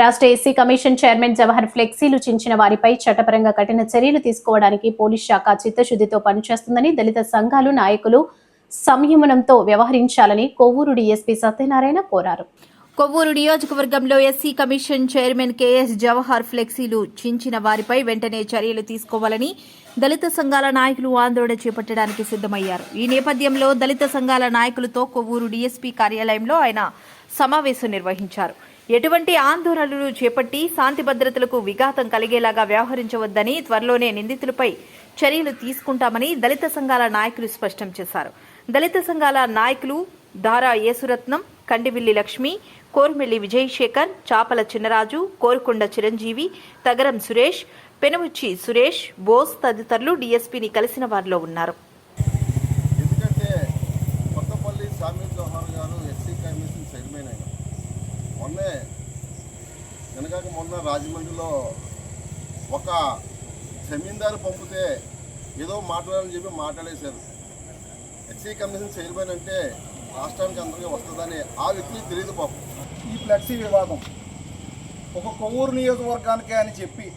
రాష్ట్ర SC commission chairman Jawahar ఫ్లెక్సీలు చించిన వారిపై చట్టపరంగా కఠిన చర్యలు తీసుకోవడానికి పోలీస్ శాఖ చిత్తశుద్ధితో పనిచేస్తుందని దళిత సంఘాలు నాయకులు సంయమనంతో వ్యవహరించాలని కొవ్వూరు డీఎస్పీ సత్యనారాయణ కోరారు. కొవ్వూరు నియోజకవర్గంలో SC commission chairman K S Jawahar ఫ్లెక్సీలు చించిన వారిపై వెంటనే చర్యలు తీసుకోవాలని దళిత సంఘాల నాయకులు ఆందోళన చేపట్టడానికి సిద్దమయ్యారు. ఈ నేపథ్యంలో దళిత సంఘాల నాయకులతో కొవ్వూరు డీఎస్పీ కార్యాలయంలో ఆయన సమావేశం నిర్వహించారు. ఎటువంటి ఆందోళనలు చేపట్టి శాంతి భద్రతలకు విఘాతం కలిగేలాగా వ్యవహరించవద్దని, త్వరలోనే నిందితులపై చర్యలు తీసుకుంటామని దళిత సంఘాల నాయకులు స్పష్టం చేశారు. దళిత సంఘాల నాయకులు దారా యేసురత్నం, కండివిల్లి లక్ష్మి, కోర్మెల్లి విజయశేఖర్, చాపల చిన్నరాజు, కోరుకొండ చిరంజీవి, తగరం సురేష్, పెనుముచ్చి సురేష్, బోస్ తదితరులు డీఎస్పీని కలిసిన వారిలో ఉన్నారు. మొన్న రాజమండ్రిలో ఒక జమీందారు పంపితే ఏదో మాట్లాడాలని చెప్పి మాట్లాడేశారు. ఎస్సీ కమిషన్ చైర్మన్ అంటే రాష్ట్రానికి అందరికీ వస్తుందని ఆ వ్యక్తికి తెలియదు పాపం. ఈ ఫ్లెక్సీ వివాదం ఒక కొవ్వూరు నియోజకవర్గానికే అని చెప్పి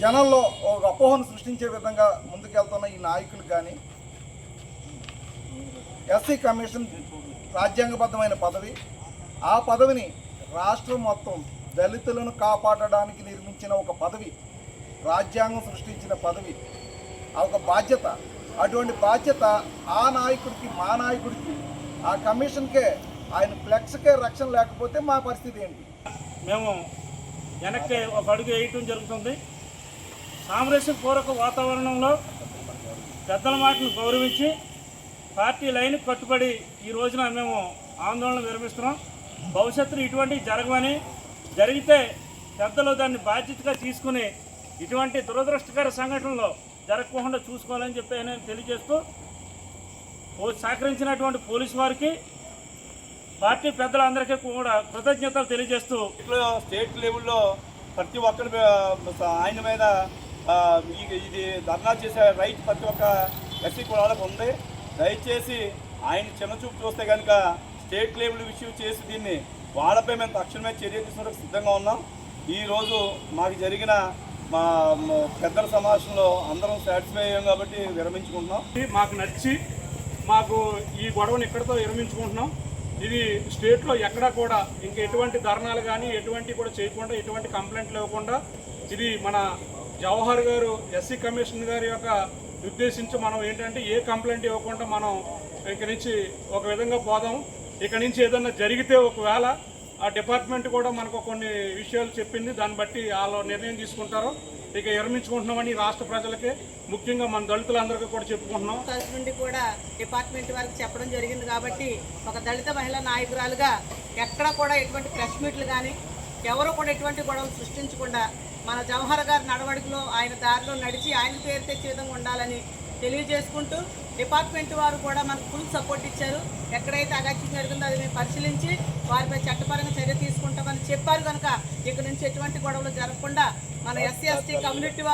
జనంలో ఒక అపోహను సృష్టించే విధంగా ముందుకెళ్తున్న ఈ నాయకులు కానీ, ఎస్సీ కమిషన్ రాజ్యాంగబద్ధమైన పదవి, ఆ పదవిని రాష్ట్రం మొత్తం దళితులను కాపాడడానికి నిర్మించిన ఒక పదవి, రాజ్యాంగం సృష్టించిన పదవి, ఆ ఒక బాధ్యత. అటువంటి బాధ్యత ఆ నాయకుడికి, మా నాయకుడికి, ఆ కమిషన్కే, ఆయన ఫ్లెక్స్కే రక్షణ లేకపోతే మా పరిస్థితి ఏంటి? మేము వెనక్కి ఒక అడుగు వేయటం జరుగుతుంది. సామరస్యపూర్వక వాతావరణంలో పెద్దల మాటను గౌరవించి పార్టీ లైన్ కట్టుబడి ఈ రోజున మేము ఆందోళన విరమిస్తున్నాం. భవిష్యత్తులో ఇటువంటివి జరగవని, జరిగితే పెద్దలు దాన్ని బాధ్యతగా తీసుకుని ఇటువంటి దురదృష్టకర సంఘటనలు జరగకుండా చూసుకోవాలని చెప్పి నేను తెలియజేస్తూ, సహకరించినటువంటి పోలీసు వారికి, పార్టీ పెద్దలందరికీ కూడా కృతజ్ఞతలు తెలియజేస్తూ, స్టేట్ లెవెల్లో ప్రతి ఒక్కరి ఆయన మీద ఇది ధర్నా చేసే రైట్ ప్రతి ఒక్క ఎస్సీ కులాలకు ఉంది. దయచేసి ఆయన చిన్నచూపు చూస్తే కనుక స్టేట్ లెవెల్ ఇష్యూ చేసి దీన్ని వాళ్ళపై మేము తక్షణమే చర్య తీసుకోవడానికి సిద్ధంగా ఉన్నాం. ఈరోజు మాకు జరిగిన మా పెద్దల సమావేశంలో అందరం సాటిస్ఫై అయ్యాం కాబట్టి విరమించుకుంటున్నాం. మాకు నచ్చి మాకు ఈ గొడవను ఇక్కడితో విరమించుకుంటున్నాం. ఇది స్టేట్లో ఎక్కడా కూడా ఇంక ఎటువంటి ధర్నాలు కానీ ఎటువంటి కూడా చేయకుండా, ఎటువంటి కంప్లైంట్లు ఇవ్వకుండా, ఇది మన జవహర్ గారు ఎస్సీ కమిషన్ గారి యొక్క ఉద్దేశించి మనం ఏంటంటే ఏ కంప్లైంట్ ఇవ్వకుండా మనం ఇక్కడి నుంచి ఒక విధంగా పోదాం. ఇక్కడి నుంచి ఏదన్నా జరిగితే ఒకవేళ ఆ డిపార్ట్మెంట్ కూడా మనకు కొన్ని విషయాలు చెప్పింది, దాన్ని బట్టి వాళ్ళు నిర్ణయం తీసుకుంటారు. ఇక విరమించుకుంటున్నామని రాష్ట్ర ప్రజలకి, ముఖ్యంగా మన దళితులందరికీ కూడా చెప్పుకుంటున్నాం. నుండి కూడా డిపార్ట్మెంట్ వారికి చెప్పడం జరిగింది కాబట్టి ఒక దళిత మహిళా నాయకురాలుగా ఎక్కడ కూడా ఎటువంటి ప్రెస్ మీట్లు కానీ ఎవరు కూడా ఎటువంటి గొడవలు సృష్టించకుండా మన జవహర్ గారి నడవడికలో, ఆయన దారిలో నడిచి ఆయన పేరు తెచ్చే విధంగా ఉండాలని తెలియజేసుకుంటూ, డిపార్ట్మెంట్ వారు కూడా మనకు ఫుల్ సపోర్ట్ ఇచ్చారు. ఎక్కడైతే అగత్యం జరుగుతుందో అది మేము పరిశీలించి వారిపై చట్టపరంగా చర్య తీసుకుంటామని చెప్పారు. కనుక ఇక నుంచి ఎటువంటి గొడవలు జరగకుండా మన ఎస్సీ ఎస్టీ కమ్యూనిటీ